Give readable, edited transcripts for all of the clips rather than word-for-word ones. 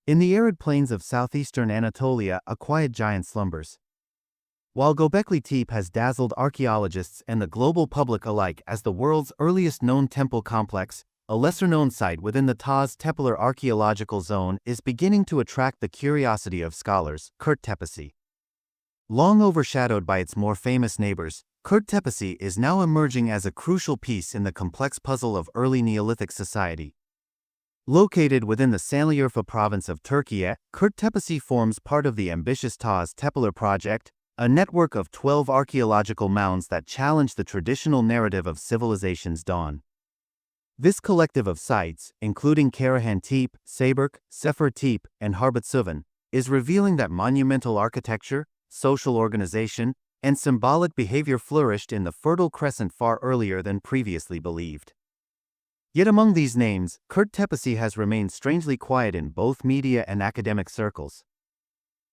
In the arid plains of southeastern Anatolia, a quiet giant slumbers. While Göbekli Tepe has dazzled archaeologists and the global public alike as the world's earliest known temple complex, a lesser-known site within the Tepe archaeological zone is beginning to attract the curiosity of scholars, Tepe. Long overshadowed by its more famous neighbors, Tepe is now emerging as a crucial piece in the complex puzzle of early Neolithic society. Located within the Şanlıurfa province of Turkey, Tepe forms part of the ambitious Tepe project, a network of 12 archaeological mounds that challenge the traditional narrative of civilization's dawn. This collective of sites, including Karahan Tepe, Saybırk, Sefer Tepe, and Harbutsuvan, is revealing that monumental architecture, social organization, and symbolic behavior flourished in the Fertile Crescent far earlier than previously believed. Yet among these names, Tepe has remained strangely quiet in both media and academic circles.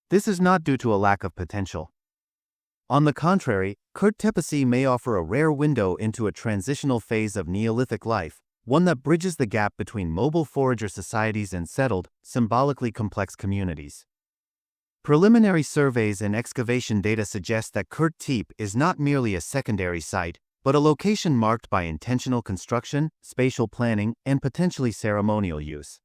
This is not due to a lack of potential. On the contrary, Tepe may offer a rare window into a transitional phase of Neolithic life, one that bridges the gap between mobile forager societies and settled, symbolically complex communities. Preliminary surveys and excavation data suggest that Tepe is not merely a secondary site, but a location marked by intentional construction, spatial planning, and potentially ceremonial use.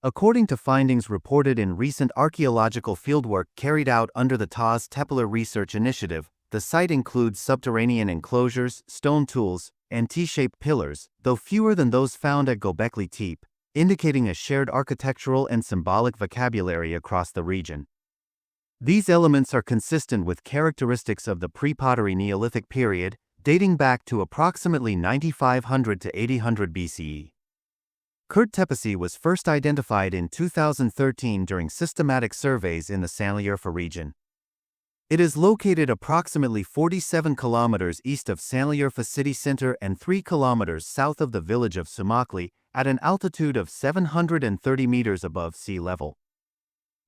According to findings reported in recent archaeological fieldwork carried out under the Tepe Research Initiative, the site includes subterranean enclosures, stone tools, and T-shaped pillars, though fewer than those found at Göbekli Tepe, indicating a shared architectural and symbolic vocabulary across the region. These elements are consistent with characteristics of the pre-pottery Neolithic period, dating back to approximately 9500 to 800 BCE. Tepe was first identified in 2013 during systematic surveys in the Şanlıurfa region. It is located approximately 47 kilometers east of Şanlıurfa city center and 3 kilometers south of the village of Sumakli, at an altitude of 730 meters above sea level.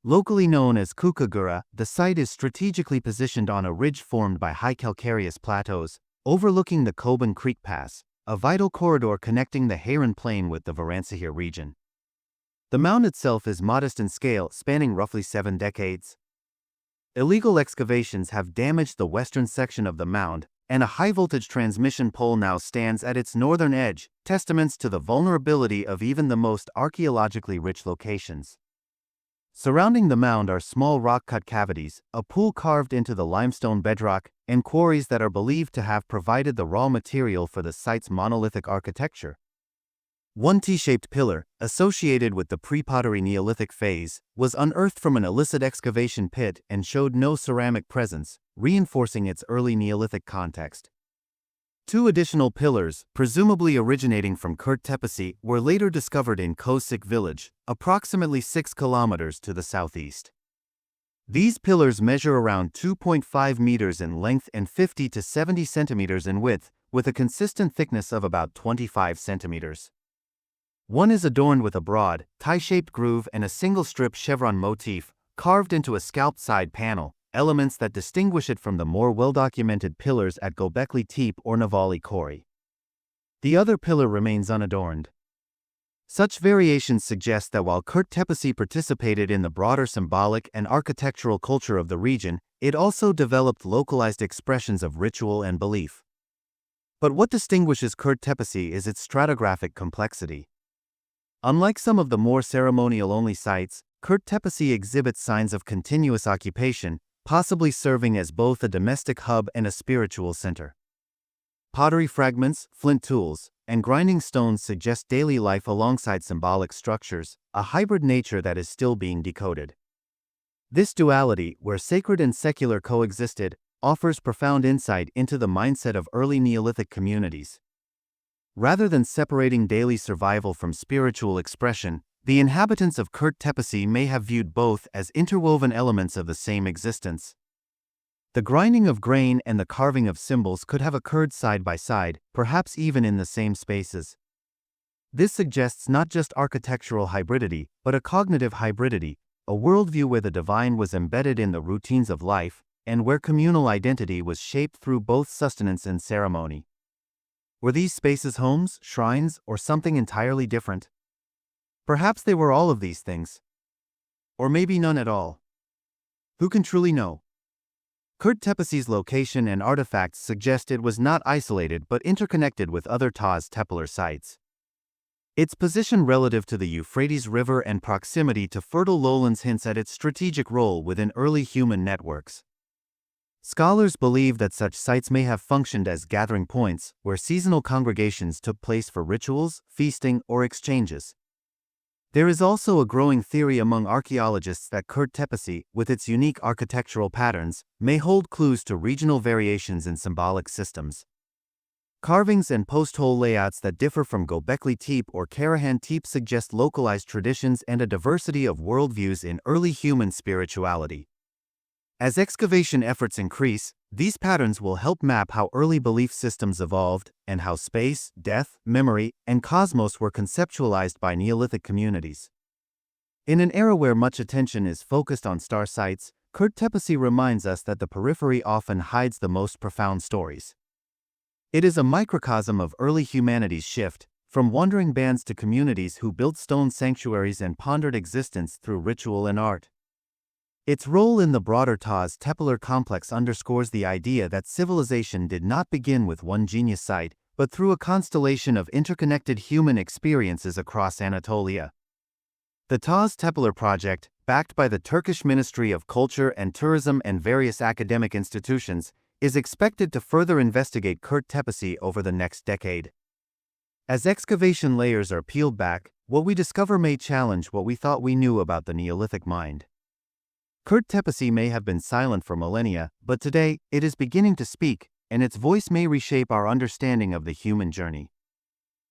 Locally known as Kukagura, the site is strategically positioned on a ridge formed by high calcareous plateaus, overlooking the Koban Creek Pass, a vital corridor connecting the Harran Plain with the Varansahir region. The mound itself is modest in scale, spanning roughly 7 decades. Illegal excavations have damaged the western section of the mound, and a high-voltage transmission pole now stands at its northern edge, testaments to the vulnerability of even the most archaeologically rich locations. Surrounding the mound are small rock-cut cavities, a pool carved into the limestone bedrock, and quarries that are believed to have provided the raw material for the site's monolithic architecture. One T-shaped pillar, associated with the pre-pottery Neolithic phase, was unearthed from an illicit excavation pit and showed no ceramic presence, reinforcing its early Neolithic context. 2 additional pillars, presumably originating from Tepe, were later discovered in Kosik village, approximately 6 kilometers to the southeast. These pillars measure around 2.5 meters in length and 50 to 70 centimeters in width, with a consistent thickness of about 25 centimeters. One is adorned with a broad, tie-shaped groove and a single-strip chevron motif, carved into a scalped side panel, elements that distinguish it from the more well-documented pillars at Göbekli Tepe or Navali Kori. The other pillar remains unadorned. Such variations suggest that while Tepe participated in the broader symbolic and architectural culture of the region, it also developed localized expressions of ritual and belief. But what distinguishes Tepe is its stratigraphic complexity. Unlike some of the more ceremonial-only sites, Tepe exhibits signs of continuous occupation, possibly serving as both a domestic hub and a spiritual center. Pottery fragments, flint tools, and grinding stones suggest daily life alongside symbolic structures, a hybrid nature that is still being decoded. This duality, where sacred and secular coexisted, offers profound insight into the mindset of early Neolithic communities. Rather than separating daily survival from spiritual expression, the inhabitants of Tepe may have viewed both as interwoven elements of the same existence. The grinding of grain and the carving of symbols could have occurred side by side, perhaps even in the same spaces. This suggests not just architectural hybridity, but a cognitive hybridity, a worldview where the divine was embedded in the routines of life, and where communal identity was shaped through both sustenance and ceremony. Were these spaces homes, shrines, or something entirely different? Perhaps they were all of these things. or maybe none at all. Who can truly know? Tepe's location and artifacts suggest it was not isolated but interconnected with other Tepe sites. Its position relative to the Euphrates River and proximity to fertile lowlands hints at its strategic role within early human networks. Scholars believe that such sites may have functioned as gathering points where seasonal congregations took place for rituals, feasting, or exchanges. There is also a growing theory among archaeologists that Tepe, with its unique architectural patterns, may hold clues to regional variations in symbolic systems. Carvings and post-hole layouts that differ from Göbeklitepe or Karahan Tepe suggest localized traditions and a diversity of worldviews in early human spirituality. As excavation efforts increase, these patterns will help map how early belief systems evolved and how space, death, memory, and cosmos were conceptualized by Neolithic communities. In an era where much attention is focused on star sites, Tepe reminds us that the periphery often hides the most profound stories. It is a microcosm of early humanity's shift, from wandering bands to communities who built stone sanctuaries and pondered existence through ritual and art. Its role in the broader Tepe complex underscores the idea that civilization did not begin with one genius site, but through a constellation of interconnected human experiences across Anatolia. The Tepe project, backed by the Turkish Ministry of Culture and Tourism and various academic institutions, is expected to further investigate Tepe over the next decade. As excavation layers are peeled back, what we discover may challenge what we thought we knew about the Neolithic mind. Tepe may have been silent for millennia, but today, it is beginning to speak, and its voice may reshape our understanding of the human journey.